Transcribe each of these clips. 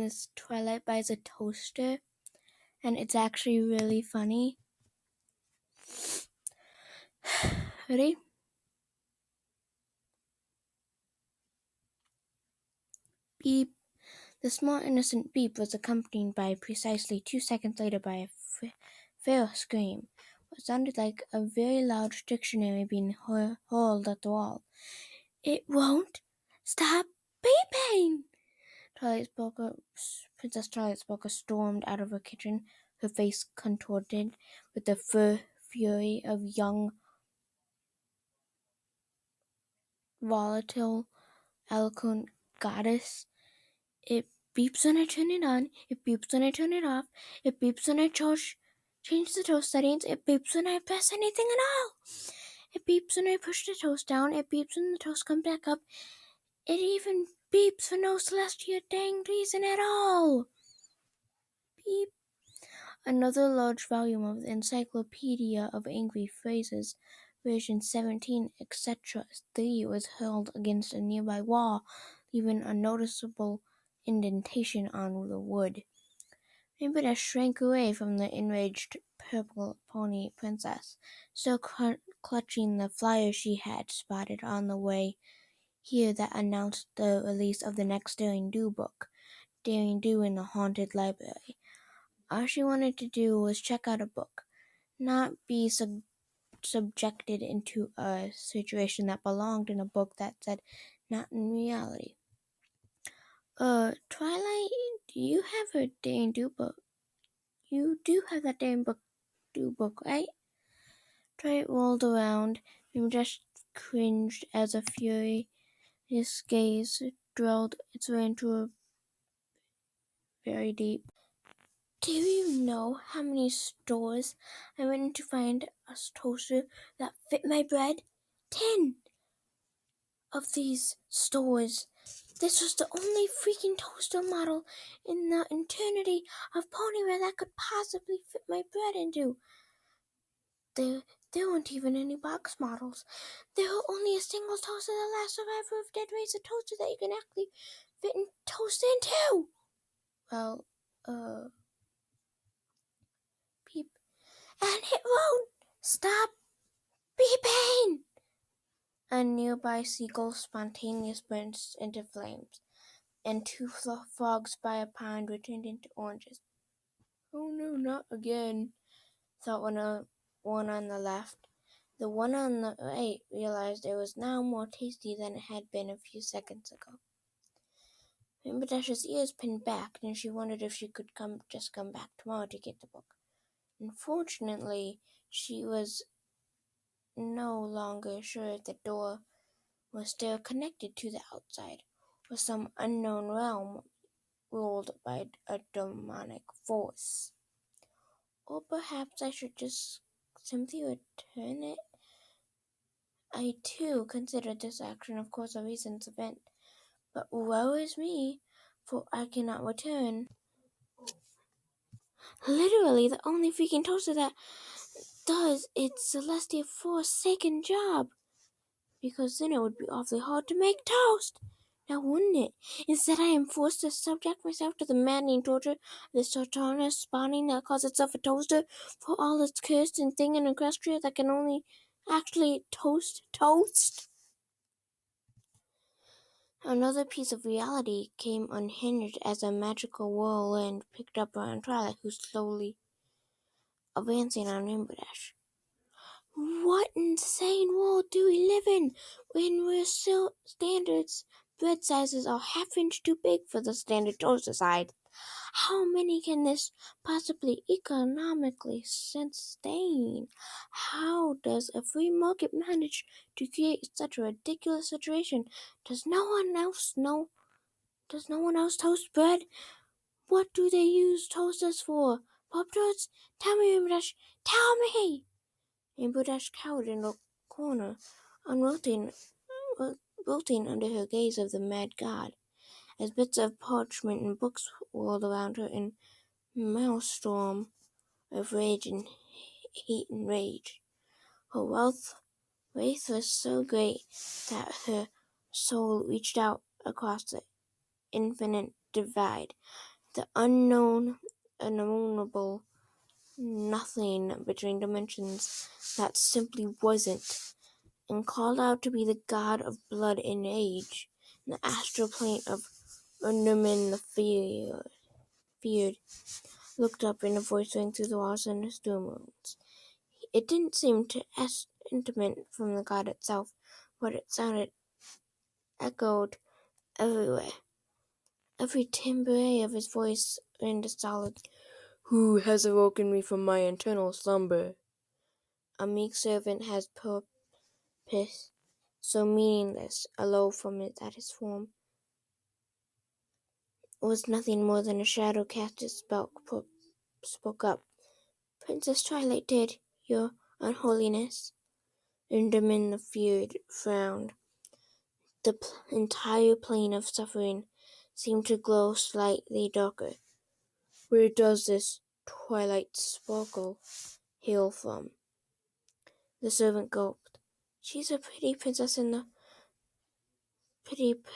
is Twilight buys a toaster, and it's actually really funny. Ready? Beep. The small innocent beep was accompanied by precisely 2 seconds later by a fair scream, what sounded like a very large dictionary being hurled at the wall. "It won't stop beeping!" Princess Twilight stormed out of her kitchen, her face contorted with the fury of young, volatile, eloquent goddess. "It beeps when I turn it on, it beeps when I turn it off, it beeps when I change the toast settings, it beeps when I press anything at all. It beeps when I push the toast down, it beeps when the toast comes back up, it even beeps for no celestial dang reason at all." Beep. Another large volume of the Encyclopedia of Angry Phrases, version 17, etc. 3 was hurled against a nearby wall, leaving a noticeable indentation on the wood. Rainbow shrank away from the enraged purple pony princess, still clutching the flyer she had spotted on the way here that announced the release of the next Daring Do book, Daring Do in the Haunted Library. All she wanted to do was check out a book, not be subjected into a situation that belonged in a book that said not in reality. Twilight, do you have a Daring Do book? You do have that Daring Do book, right? Twilight rolled around and just cringed as a furious gaze drilled its way into her very deep. "Do you know how many stores I went in to find a toaster that fit my bread? 10 of these stores. This was the only freaking toaster model in the eternity of Ponyware that could possibly fit my bread into. There weren't even any box models. There were only a single toaster, the last survivor of Dead Race, a toaster that you can actually fit and toast into." Well, beep. "And it won't stop beeping!" A nearby seagull spontaneously burst into flames, and 2 frogs by a pond were turned into oranges. "Oh no, not again," thought one on the left. The one on the right realized it was now more tasty than it had been a few seconds ago. Rainbow Dash's ears pinned back, and she wondered if she could come back tomorrow to get the book. Unfortunately, she was no longer sure if the door was still connected to the outside, or some unknown realm ruled by a demonic force. Or perhaps I should just simply return it. I too considered this action, of course, a recent event, but woe is me, for I cannot return. Literally the only freaking toaster that does its celestial forsaken job, because then it would be awfully hard to make toast. Now wouldn't it? Instead I am forced to subject myself to the maddening torture of this Sartana spawning that calls itself a toaster, for all its cursed and thing and equestria that can only actually toast. Another piece of reality came unhinged as a magical whirlwind picked up around Twilight, who slowly advancing on Rainbow Dash. What insane world do we live in when we're still standards bread sizes are half-inch too big for the standard toaster size? How many can this possibly economically sustain? How does a free market manage to create such a ridiculous situation? Does no one else toast bread? What do they use toasters for? Pop-Tarts? Tell me, Rainbow Dash, tell me! Rainbow Dash cowered in a corner, wilting under her gaze of the mad god, as bits of parchment and books whirled around her in maelstrom of rage and hate and rage. Her wrath was so great that her soul reached out across the infinite divide, the unknown, unknowable nothing between dimensions that simply wasn't, and called out to be the god of blood and age, in the astral plane of Underman the feared, looked up in a voice ring through the walls and the storm rooms. It didn't seem to intimate from the god itself, but it sounded echoed everywhere. Every timbre of his voice rang solid. Who has awoken me from my eternal slumber? A meek servant has purpose so meaningless, aloof from it that his form was nothing more than a shadow cast. It spoke up. Princess Twilight did, your unholiness. Enderman the feared frowned. The entire plane of suffering seemed to glow slightly darker. Where does this twilight sparkle hail from? The servant gulped. She's a pretty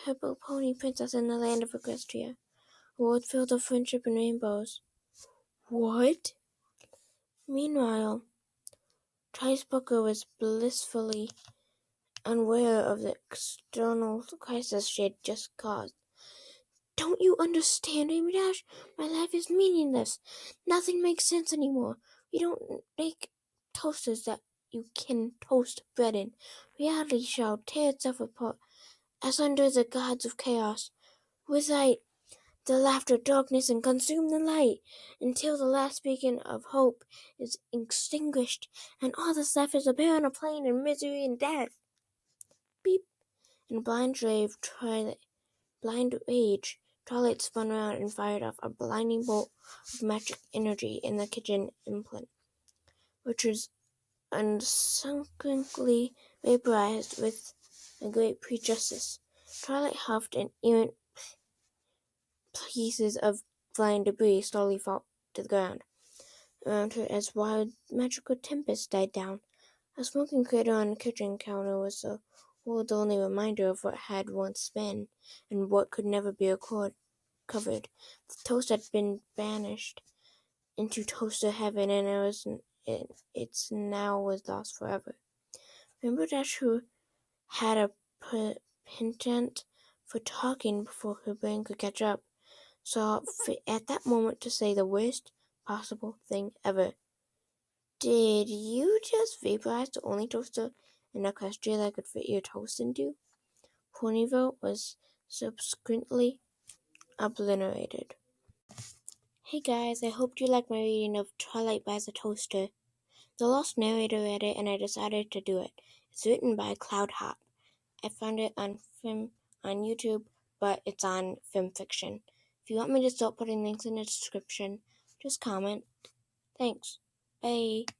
purple pony princess in the land of Equestria, a world filled of friendship and rainbows. What? Meanwhile, Trice Booker was blissfully unaware of the external crisis she had just caused. Don't you understand, Amy Dash? My life is meaningless. Nothing makes sense anymore. We don't make toasters that you can toast bread in. Reality shall tear itself apart, as under the gods of chaos. Recite the laughter of darkness and consume the light, until the last beacon of hope is extinguished, and all that's left is a barren plain of misery and death. Beep! In blind rage, Twilight spun around and fired off a blinding bolt of magic energy in the kitchen implant, which was unsunkingly vaporized with a great prejudice. Twilight huffed, and errant pieces of flying debris slowly fell to the ground around her as wild magical tempests died down. A smoking crater on the kitchen counter was the world's only reminder of what had once been, and what could never be covered. The toast had been banished into toaster heaven, and its now was lost forever. Rainbow Dash, who had a penchant for talking before her brain could catch up, saw fit at that moment to say the worst possible thing ever. Did you just vaporize the only toaster in Equestria that could fit your toast into? Ponyville was subsequently obliterated. Hey guys, I hope you liked my reading of Twilight by the Toaster. The Lost Narrator read it and I decided to do it. It's written by Cloudhop. I found it on YouTube, but it's on Fanfiction. If you want me to start putting links in the description, just comment. Thanks. Bye.